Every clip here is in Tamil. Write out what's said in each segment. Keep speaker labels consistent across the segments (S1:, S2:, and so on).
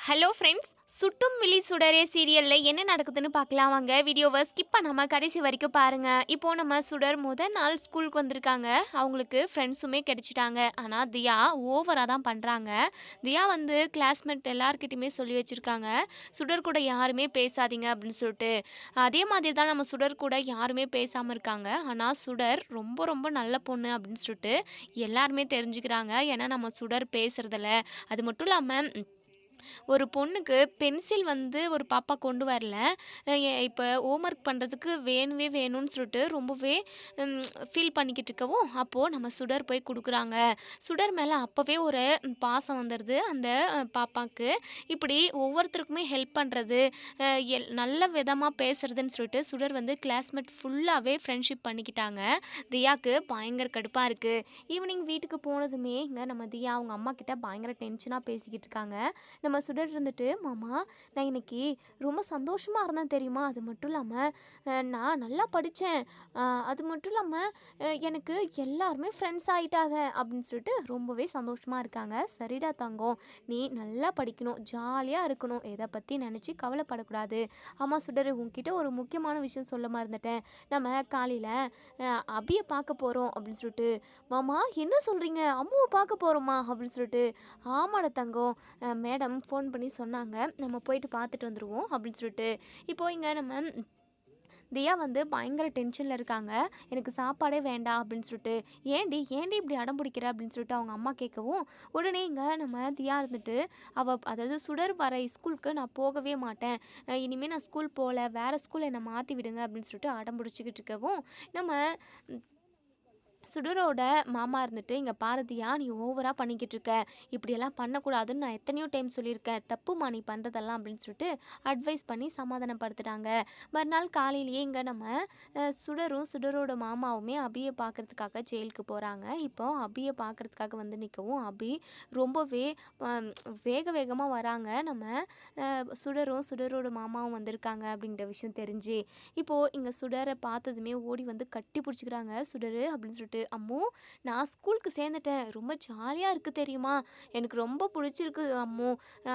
S1: ஹலோ ஃப்ரெண்ட்ஸ், சுட்டும் விழி சுடரே சீரியல்ல என்ன நடக்குதுன்னு பார்க்கலாம் வாங்க. வீடியோவை ஸ்கிப் பண்ணாம கடைசி வரைக்கும் பாருங்க. இப்போ நம்ம சுடர் முதல் நாள் ஸ்கூலுக்கு வந்திருக்காங்க. அவங்களுக்கு ஃப்ரெண்ட்ஸுமே கிடைச்சிட்டாங்க. ஆனால் தியா ஓவராக தான் பண்ணுறாங்க. தியா வந்து கிளாஸ்மேட் எல்லார்கிட்டையுமே சொல்லி வச்சுருக்காங்க, சுடர் கூட யாருமே பேசாதீங்க அப்படின்னு சொல்லிட்டு. அதே மாதிரி தான் நம்ம சுடர் கூட யாருமே பேசாமல் இருக்காங்க. ஆனால் சுடர் ரொம்ப ரொம்ப நல்ல பொண்ணு அப்படின்னு சொல்லிட்டு எல்லாருமே தெரிஞ்சுக்கிறாங்க. ஏன்னா நம்ம சுடர் பேசுறதில்ல. அது மட்டும் இல்லாமல் ஒரு பொண்ணுக்கு பென்சில் வந்து ஒரு பாப்பா கொண்டு வரல. இப்போ ஹோம்ஒர்க் பண்ணுறதுக்கு வேணுவே வேணும்னு சொல்லிட்டு ரொம்பவே ஃபீல் பண்ணிக்கிட்டு இருக்கவும், அப்போது நம்ம சுடர் போய் குடுக்குறாங்க. சுடர் மேலே அப்போவே ஒரு பாசம் வந்துடுது அந்த பாப்பாக்கு. இப்படி ஒவ்வொருத்தருக்குமே ஹெல்ப் பண்ணுறது, நல்ல விதமாக பேசுறதுன்னு சொல்லிட்டு சுடர் வந்து கிளாஸ்மேட் ஃபுல்லாகவே ஃப்ரெண்ட்ஷிப் பண்ணிக்கிட்டாங்க. தியாக்கு பயங்கர கடுப்பாக இருக்குது. ஈவினிங் வீட்டுக்கு போனதுமே இங்கே நம்ம தியா அவங்க அம்மா கிட்ட பயங்கர டென்ஷனாக பேசிக்கிட்டு இருக்காங்க. நம்ம சுடர் இருந்துட்டு, மாமா நான் இன்னைக்கு ரொம்ப சந்தோஷமாக இருந்தேன் தெரியுமா? அது மட்டும் இல்லாமல் நான் நல்லா படித்தேன். அது மட்டும் இல்லாமல் எனக்கு எல்லாருமே ஃப்ரெண்ட்ஸ் ஆகிட்டாங்க அப்படின்னு சொல்லிட்டு ரொம்பவே சந்தோஷமாக இருக்காங்க. சரிடா தங்கம், நீ நல்லா படிக்கணும், ஜாலியாக இருக்கணும், எதை பற்றி நினச்சி கவலைப்படக்கூடாது. ஆமாம் சுடர், உங்ககிட்ட ஒரு முக்கியமான விஷயம் சொல்ல மறந்துட்டேன். நம்ம காலையில் அபியை பார்க்க போகிறோம் அப்படின்னு சொல்லிட்டு. மாமா என்ன சொல்கிறீங்க? அம்முவை பார்க்க போகிறோமா அப்படின்னு சொல்லிட்டு. ஆமாடா தங்கம், மேடம் ஃபோன் பண்ணி சொன்னாங்க, நம்ம போயிட்டு பார்த்துட்டு வந்துடுவோம் அப்படின்னு சொல்லிட்டு. இப்போ இங்கே நம்ம தியா வந்து பயங்கர டென்ஷனில் இருக்காங்க. எனக்கு சாப்பாடே வேண்டாம் அப்படின்னு சொல்லிட்டு. ஏண்டி ஏண்டி இப்படி அடம் பிடிக்கிற அப்படின்னு சொல்லிட்டு அவங்க அம்மா கேட்கவும், உடனே இங்கே நம்ம தியா இருந்துட்டு, அதாவது சுடர் வர ஸ்கூலுக்கு நான் போகவே மாட்டேன், இனிமேல் நான் ஸ்கூல் போகல, வேறு ஸ்கூல் என்னை மாற்றி விடுங்க அப்படின்னு சொல்லிட்டு அடம் பிடிச்சிக்கிட்டு இருக்கவும், நம்ம சுடரோட மாமா இருந்துட்டு, இங்கே பாரதியா நீ ஓவராக பண்ணிக்கிட்டு இருக்க, இப்படியெல்லாம் பண்ணக்கூடாதுன்னு நான் எத்தனையோ டைம் சொல்லியிருக்கேன், தப்புமா நீ பண்ணுறதெல்லாம் அப்படின்னு சொல்லிட்டு அட்வைஸ் பண்ணி சமாதானப்படுத்துகிறாங்க. மறுநாள் காலையிலேயே இங்கே நம்ம சுடரும் சுடரோட மாமாவுமே அபியை பார்க்குறதுக்காக ஜெயிலுக்கு போகிறாங்க. இப்போ அபியை பார்க்குறதுக்காக வந்து நிற்கவும், அபி ரொம்பவே வேக வேகமாக வராங்க. நம்ம சுடரும் சுடரோட மாமாவும் வந்திருக்காங்க அப்படின்ற விஷயம் தெரிஞ்சு, இப்போது இங்கே சுடரை பார்த்ததுமே ஓடி வந்து கட்டி பிடிச்சிக்கிறாங்க. சுடரு அப்படின்னு சொல்லிட்டு, அம்மு நான் ஸ்கூலுக்கு சேர்ந்துட்டேன், ரொம்ப ஜாலியாக இருக்குது தெரியுமா, எனக்கு ரொம்ப பிடிச்சிருக்கு அம்மு,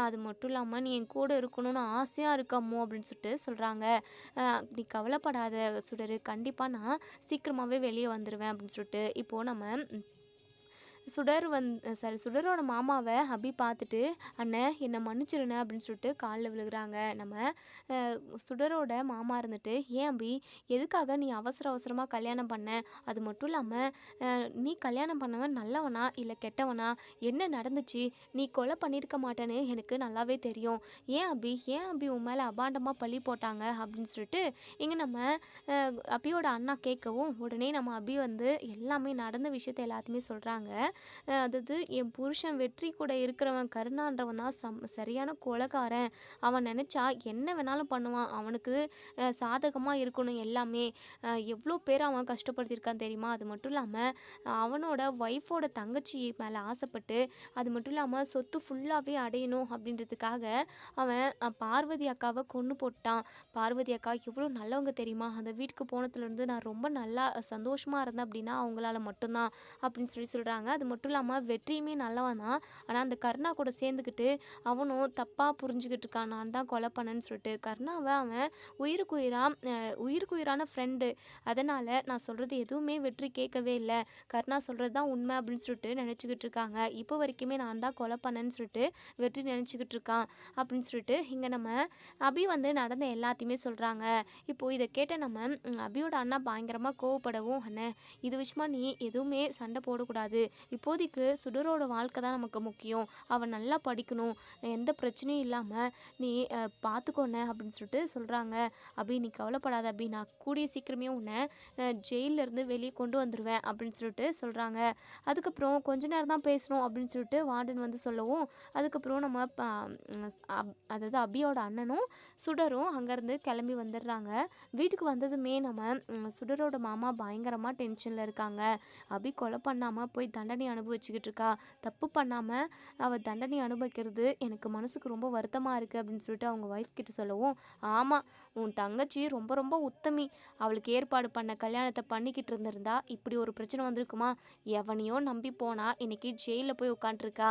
S1: அது மட்டும் இல்லாமல் நீ என் கூட இருக்கணும்னு ஆசையாக இருக்கு அம்மு அப்படின்னு சொல்லிட்டு சொல்கிறாங்க. நீ கவலைப்படாத சுடரு, கண்டிப்பாக நான் சீக்கிரமாகவே வெளியே வந்துடுவேன் அப்படின்னு சொல்லிட்டு. இப்போது நம்ம சுடரோட மாமாவை அபி பார்த்துட்டு, அண்ணன் என்னை மன்னிச்சிருண்ணே அப்படின்னு சொல்லிட்டு காலில் விழுகிறாங்க. நம்ம சுடரோட மாமா இருந்துட்டு, ஏன் அபி எதுக்காக நீ அவசரமாக கல்யாணம் பண்ண, அது மட்டும் இல்லாமல் நீ கல்யாணம் பண்ணவன் நல்லவனா இல்லை கெட்டவனா, என்ன நடந்துச்சு, நீ கொலை பண்ணியிருக்க மாட்டேன்னு எனக்கு நல்லாவே தெரியும், ஏன் அபி உன் மேலே அபாண்டமாக பழி போட்டாங்க அப்படின்னு சொல்லிட்டு இங்கே நம்ம அபியோட அண்ணா கேட்கவும், உடனே நம்ம அபி வந்து எல்லாமே நடந்த விஷயத்தை எல்லாத்தையுமே சொல்கிறாங்க. அதாவது என் புருஷன் வெற்றி கூட இருக்கிறவன் கருணான்றவன் தான் சரியான கொலைகாரன், அவன் நினச்சா என்ன வேணாலும் பண்ணுவான், அவனுக்கு சாதகமாக இருக்கணும் எல்லாமே, எவ்வளோ பேர் அவன் கஷ்டப்படுத்தியிருக்கான் தெரியுமா, அது மட்டும் இல்லாமல் அவனோட ஒய்ஃபோட தங்கச்சி மேலே ஆசைப்பட்டு, அது மட்டும் இல்லாமல் சொத்து ஃபுல்லாகவே அடையணும் அப்படின்றதுக்காக அவன் பார்வதி அக்காவை கொன்று போட்டான். பார்வதி அக்கா எவ்வளோ நல்லவங்க தெரியுமா, அந்த வீட்டுக்கு போனதுலேருந்து நான் ரொம்ப நல்லா சந்தோஷமாக இருந்தேன் அப்படின்னா அவங்களால மட்டும்தான் அப்படின்னு சொல்கிறாங்க. அது மட்டும் இல்லாமல் வெற்றியுமே நல்லவன் தான், ஆனால் அந்த கருணா கூட சேர்ந்துக்கிட்டு அவனும் தப்பாக புரிஞ்சுக்கிட்டு இருக்கான், நான் தான் கொலை பண்ணேன்னு சொல்லிட்டு. கருணாவை அவன் உயிருக்குயிரான ஃப்ரெண்டு, அதனால் நான் சொல்கிறது எதுவுமே வெற்றி கேட்கவே இல்லை, கருணா சொல்கிறது தான் உண்மை அப்படின்னு சொல்லிட்டு நினச்சிக்கிட்டு இருக்காங்க. இப்போ வரைக்குமே நான் தான் கொலை பண்ணேன்னு சொல்லிட்டு வெற்றி நினச்சிக்கிட்டு இருக்கான் அப்படின்னு சொல்லிட்டு இங்கே நம்ம அபி வந்து நடந்த எல்லாத்தையுமே சொல்கிறாங்க. இப்போது இதை கேட்ட நம்ம அபியோட அண்ணா பயங்கரமாக கோவப்படவும், அண்ணே இது விஷயமா நீ எதுவுமே சண்டை போடக்கூடாது, இப்போதைக்கு சுடரோட வாழ்க்கை தான் நமக்கு முக்கியம், அவன் நல்லா படிக்கணும், எந்த பிரச்சனையும் இல்லாமல் நீ பார்த்துக்கோண்ணே அப்படின்னு சொல்லிட்டு சொல்கிறாங்க. அபி நீ கவலைப்படாத அபி, நான் கூடிய சீக்கிரமே உன்னை ஜெயிலிருந்து வெளியே கொண்டு வந்துடுவேன் அப்படின்னு சொல்லிட்டு சொல்கிறாங்க. அதுக்கப்புறம் கொஞ்ச நேரம் தான் பேசணும் அப்படின்னு சொல்லிட்டு வார்டன் வந்து சொல்லவும், அதுக்கப்புறம் நம்ம அதாவது அபியோட அண்ணனும் சுடரும் அங்கேருந்து கிளம்பி வந்துடுறாங்க. வீட்டுக்கு வந்ததுமே நம்ம சுடரோட மாமா பயங்கரமாக டென்ஷனில் இருக்காங்க. அபி கொலை பண்ணாமல் போய் தண்டனை தண்டனை அனுபவிச்சுக்கிட்டு இருக்கா. தப்பு பண்ணாமல் அவள் தண்டனை அனுபவிக்கிறது எனக்கு மனசுக்கு ரொம்ப வருத்தமாக இருக்குது அப்படின்னு சொல்லிட்டு அவங்க ஒய்ஃப் கிட்ட சொல்லவும், ஆமாம், உன் தங்கச்சி ரொம்ப ரொம்ப உத்தமி. அவளுக்கு ஏற்பாடு பண்ண கல்யாணத்தை பண்ணிக்கிட்டு இருந்திருந்தா இப்படி ஒரு பிரச்சனை வந்திருக்குமா? எவனையோ நம்பி போனா இன்னைக்கு ஜெயிலில் போய் உட்காண்ட்ருக்கா.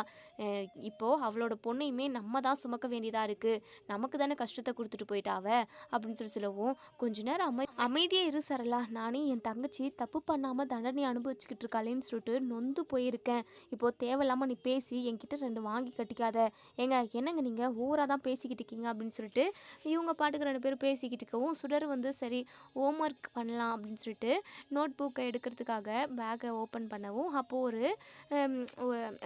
S1: இப்போது அவளோட பொண்ணையுமே நம்ம தான் சுமக்க வேண்டியதாக இருக்குது. நமக்கு தானே கஷ்டத்தை கொடுத்துட்டு போயிட்டா அவ அப்படின்னு சொல்லவும், கொஞ்ச நேரம் அமைதியாக இரு சரளா, நானே என் தங்கச்சி தப்பு பண்ணாமல் தண்டனை அனுபவிச்சுக்கிட்டு இருக்காளேன்னு சொல்லிட்டு நொந்து போயிருக்கேன். இப்போது தேவையில்லாமல் நீ பேசி என்கிட்ட 2 வாங்கி கட்டிக்காத. ஏங்க என்னங்க நீங்கள் ஊராக தான் பேசிக்கிட்டு இருக்கீங்க அப்படின்னு சொல்லிட்டு இவங்க பாட்டுக்கு 2 பேரும் பேசிக்கிட்டு இருக்கவும், சுடர் வந்து சரி ஹோம்ஒர்க் பண்ணலாம் அப்படின்னு சொல்லிட்டு நோட் புக்கை எடுக்கிறதுக்காக பேக்கை ஓப்பன் பண்ணவும், அப்போது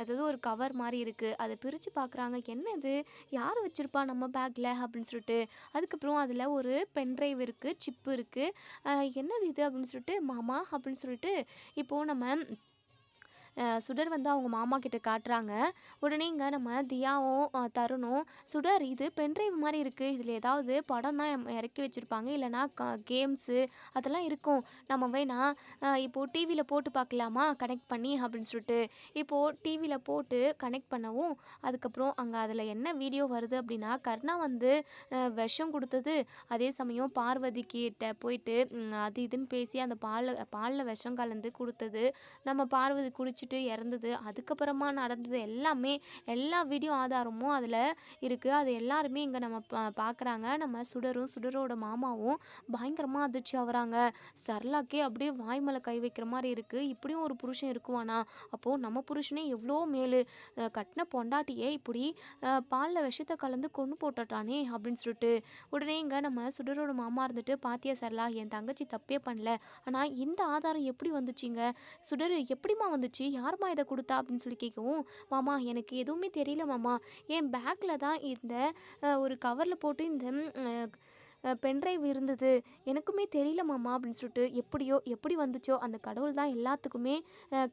S1: அதாவது ஒரு கவர் மாதிரி இருக்குது. அதை பிரித்து பார்க்குறாங்க. என்ன இது, யார் வச்சுருப்பா நம்ம பேக்கில் அப்படின்னு சொல்லிட்டு. அதுக்கப்புறம் அதில் ஒரு பென்ட்ரைவ் இருக்குது, சிப்பு இருக்குது. என்னது இது அப்படின்னு சொல்லிட்டு, மாமா அப்படின்னு சொல்லிட்டு இப்போது நம்ம சுடர் வந்து அவங்க மாமா கிட்ட காட்டுறாங்க. உடனே இங்கே நம்ம தியாவும் தருணும், சுடர் இது பென்ட்ரைவ் மாதிரி இருக்குது, இதில் ஏதாவது படம் தான் இறக்கி வச்சுருப்பாங்க, இல்லைனா கேம்ஸு அதெல்லாம் இருக்கும். நம்ம வேணா இப்போது டிவியில் போட்டு பார்க்கலாமா கனெக்ட் பண்ணி அப்படின்னு சொல்லிட்டு. இப்போது டிவியில் போட்டு கனெக்ட் பண்ணவும், அதுக்கப்புறம் அங்கே அதில் என்ன வீடியோ வருது அப்படின்னா, கர்ணா வந்து விஷம் கொடுத்தது, அதே சமயம் பார்வதி கிட்ட போயிட்டு அது இதுன்னு பேசி அந்த பாலில் விஷம் கலந்து கொடுத்தது, நம்ம பார்வதி குடிச்சிட்டு இறந்தது, அதுக்கப்புறமா நடந்தது எல்லாமே, எல்லா வீடியோ ஆதாரமும் அதில் இருக்குது. அது எல்லாருமே இங்கே நம்ம பார்க்குறாங்க. நம்ம சுடரும் சுடரோட மாமாவும் பயங்கரமாக அதிர்ச்சி ஆகுறாங்க. சரளாக்கே அப்படியே வாய்மலை கை வைக்கிற மாதிரி இருக்குது. இப்படியும் ஒரு புருஷன் இருக்குவானா? அப்போது நம்ம புருஷனே எவ்வளோ மேலு, கட்டின பொண்டாட்டியே இப்படி பாலில் விஷத்தை கலந்து கொன்று போட்டுட்டானே அப்படின்னு சொல்லிட்டு. உடனே இங்கே நம்ம சுடரோட மாமா இருந்துட்டு, பாத்தியா சரளா, என் தங்கச்சி தப்பே பண்ணல, ஆனால் இந்த ஆதாரம் எப்படி வந்துச்சுங்க? சுடர் எப்படிம்மா வந்துச்சு, யாரும்மா இதை கொடுத்தா அப்படின்னு சொல்லி கேட்கவும், மாமா எனக்கு எதுவுமே தெரியல மாமா, என் பேக்கில் தான் இந்த ஒரு கவரில் போட்டு இந்த பென்ட்ரைவ் இருந்தது, எனக்குமே தெரியல மாமா அப்படின்னு சொல்லிட்டு. எப்படியோ எப்படி வந்துச்சோ அந்த கடவுள் தான் எல்லாத்துக்குமே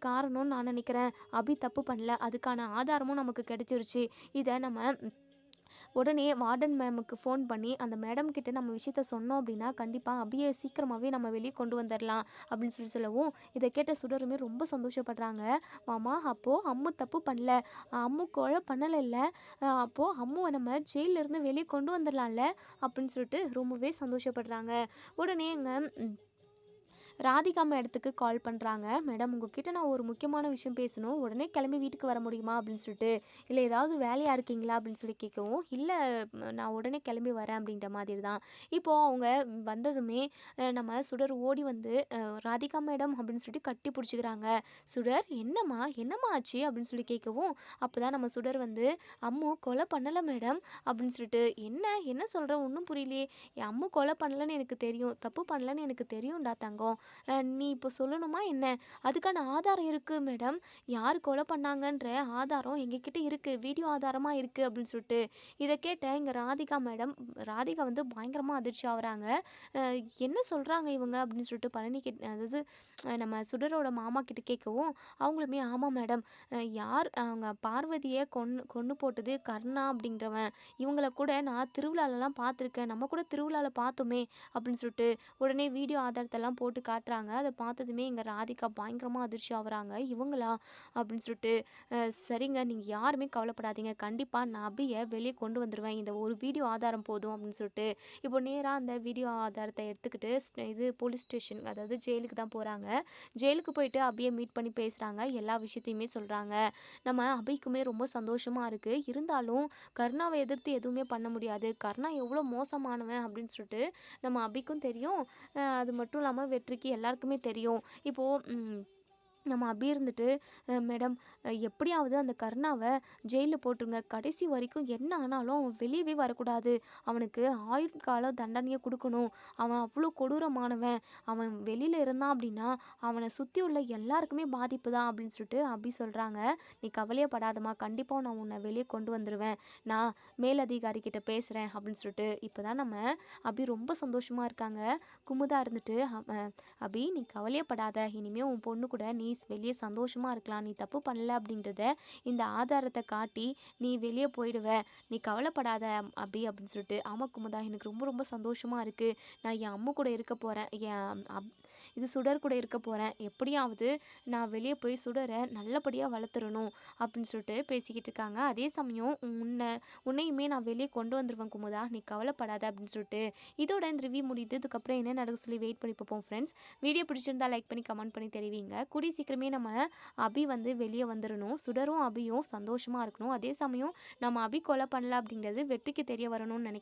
S1: காரணம்னு நான் நினைக்கிறேன். அபி தப்பு பண்ணல, அதுக்கான ஆதாரமும் நமக்கு கிடைச்சிருச்சு. இதை நம்ம உடனே வார்டன் மேமுக்கு ஃபோன் பண்ணி அந்த மேடம் கிட்ட நம்ம விஷயத்த சொன்னோம் அப்படின்னா கண்டிப்பாக அபியை சீக்கிரமாகவே நம்ம வெளியே கொண்டு வந்துடலாம் அப்படின்னு சொல்லவும், இதை கேட்ட சுடருமே ரொம்ப சந்தோஷப்படுறாங்க. மாமா அப்போது அம்மு தப்பு பண்ணல, அம்மு கொலை பண்ணலை, அப்போது அம்முவை நம்ம ஜெயிலிருந்து வெளியே கொண்டு வந்துடலாம்ல அப்படின்னு சொல்லிட்டு ரொம்பவே சந்தோஷப்படுறாங்க. உடனே எங்கள் ராதிகாம்மா இடத்துக்கு கால் பண்ணுறாங்க. மேடம் உங்ககிட்ட நான் ஒரு முக்கியமான விஷயம் பேசணும், உடனே கிளம்பி வீட்டுக்கு வர முடியுமா அப்படின்னு சொல்லிட்டு. இல்லை ஏதாவது வேலையாக இருக்கீங்களா அப்படின்னு சொல்லி கேட்கவும், இல்லை நான் உடனே கிளம்பி வரேன் அப்படின்ற மாதிரி தான். இப்போது அவங்க வந்ததுமே நம்ம சுடர் ஓடி வந்து ராதிகா மேடம் அப்படின்னு சொல்லிட்டு கட்டி பிடிச்சிக்கிறாங்க. சுடர் என்னம்மா என்னம்மா ஆச்சு அப்படின்னு சொல்லி கேட்கவும், அப்போ தான் நம்ம சுடர் வந்து அம்மு கொலை பண்ணலை மேடம் அப்படின்னு சொல்லிட்டு. என்ன என்ன சொல்கிற, ஒன்றும் புரியலையே, என் அம்மு கொலை பண்ணலைன்னு எனக்கு தெரியும், தப்பு பண்ணலைன்னு எனக்கு தெரியும்டா தங்கம், நீ இப்போ சொல்லணுமா என்ன? அதுக்கான ஆதாரம் இருக்குது மேடம், யார் கொலை பண்ணாங்கன்ற ஆதாரம் எங்ககிட்ட இருக்குது, வீடியோ ஆதாரமாக இருக்குது அப்படின்னு சொல்லிட்டு. இதை கேட்ட இங்கே ராதிகா வந்து பயங்கரமாக அதிர்ச்சி ஆகுறாங்க. என்ன சொல்கிறாங்க இவங்க அப்படின்னு சொல்லிட்டு பழனி கிட்ட, அதாவது நம்ம சுடரோட மாமா கிட்ட கேட்கவும், அவங்களுமே ஆமாம் மேடம், யார் அவங்க பார்வதியை கொன்று போட்டது கர்ணா அப்படின்றவன், இவங்களை கூட நான் திருவிழாலலாம் பார்த்துருக்கேன், நம்ம கூட திருவிழாவில் பார்த்தோமே அப்படின்னு சொல்லிட்டு. உடனே வீடியோ ஆதாரத்தெல்லாம் போட்டு காட்டுறாங்க. அதை பார்த்ததுமே எங்கள் ராதிகா பயங்கரமாக அதிர்ச்சி ஆகுறாங்க. இவங்களா அப்படின்னு சொல்லிட்டு. சரிங்க, நீங்கள் யாருமே கவலைப்படாதீங்க, கண்டிப்பாக நான் அபியை வெளியே கொண்டு வந்துடுவேன், இந்த ஒரு வீடியோ ஆதாரம் போதும் அப்படின்னு சொல்லிட்டு. இப்போ நேராக அந்த வீடியோ ஆதாரத்தை எடுத்துக்கிட்டு இது போலீஸ் ஸ்டேஷன், அதாவது ஜெயிலுக்கு தான் போகிறாங்க. ஜெயிலுக்கு போயிட்டு அபியை மீட் பண்ணி பேசுகிறாங்க, எல்லா விஷயத்தையுமே சொல்கிறாங்க. நம்ம அபிக்குமே ரொம்ப சந்தோஷமாக இருக்குது. இருந்தாலும் கருணாவை எதிர்த்து எதுவுமே பண்ண முடியாது, கருணா எவ்வளோ மோசமானவன் அப்படின்னு சொல்லிட்டு நம்ம அபிக்கும் தெரியும். அது மட்டும் இல்லாமல் வெற்றிக்கு எல்லாருக்குமே தெரியும். இப்போது நம்ம அபி இருந்துட்டு, மேடம் எப்படியாவது அந்த கருணாவை ஜெயிலில் போட்டுருங்க, கடைசி வரைக்கும் என்ன ஆனாலும் அவன் வெளியவே வரக்கூடாது, அவனுக்கு ஆயுட்கால தண்டனையை கொடுக்கணும், அவன் அவ்வளோ கொடூரமானவன், அவன் வெளியில் இருந்தான் அப்படின்னா அவனை சுற்றி உள்ள எல்லாருக்குமே பாதிப்பு தான் அப்படின்னு சொல்லிட்டு அபி சொல்கிறாங்க. நீ கவலையே படாதம்மா, கண்டிப்பாக நான் உன்னை வெளியே கொண்டு வந்துடுவேன், நான் மேலதிகாரி கிட்ட பேசுகிறேன் அப்படின்னு சொல்லிட்டு. இப்போ தான் நம்ம அபி ரொம்ப சந்தோஷமாக இருக்காங்க. குமுதா இருந்துட்டு, அபி நீ கவலையே படாத, இனிமேல் உன் பொண்ணு கூட நீ வெளியே சந்தோஷமாக இருக்கலாம், நீ தப்பு பண்ணல அப்படின்றத இந்த ஆதாரத்தை காட்டி நீ வெளியே போயிடுவ, நீ கவலைப்படாத அபி அப்படின்னு சொல்லிட்டு. ஆமாம் குமுதா, எனக்கு ரொம்ப ரொம்ப சந்தோஷமாக இருக்குது, நான் என் அம்மா கூட இருக்க போகிறேன், இது சுடர் கூட இருக்க போகிறேன், எப்படியாவது நான் வெளியே போய் சுடரை நல்லபடியாக வளர்த்துறணும் அப்படின்னு சொல்லிட்டு பேசிக்கிட்டு இருக்காங்க. அதே சமயம் உன்னையுமே நான் வெளியே கொண்டு வந்துடுவேன் குமுதா, நீ கவலைப்படாத அப்படின்னு சொல்லிட்டு இதோட இந்த ரிவ்யூ முடியுது. இதுக்கப்புறம் என்ன நடக்க சொல்லி வெயிட் பண்ணி பார்ப்போம் ஃப்ரெண்ட்ஸ். வீடியோ பிடிச்சிருந்தா லைக் பண்ணி கமெண்ட் பண்ணி தெரிவிங்க. கூடிய சீக்கிரமே நம்ம அபி வந்து வெளியே வந்துடணும், சுடரும் அபியும் சந்தோஷமாக இருக்கணும். அதே சமயம் நம்ம அபி கொலை பண்ணல அப்படிங்கிறது வெற்றிக்கு தெரிய வரணும்னு நினைக்கிறேன்.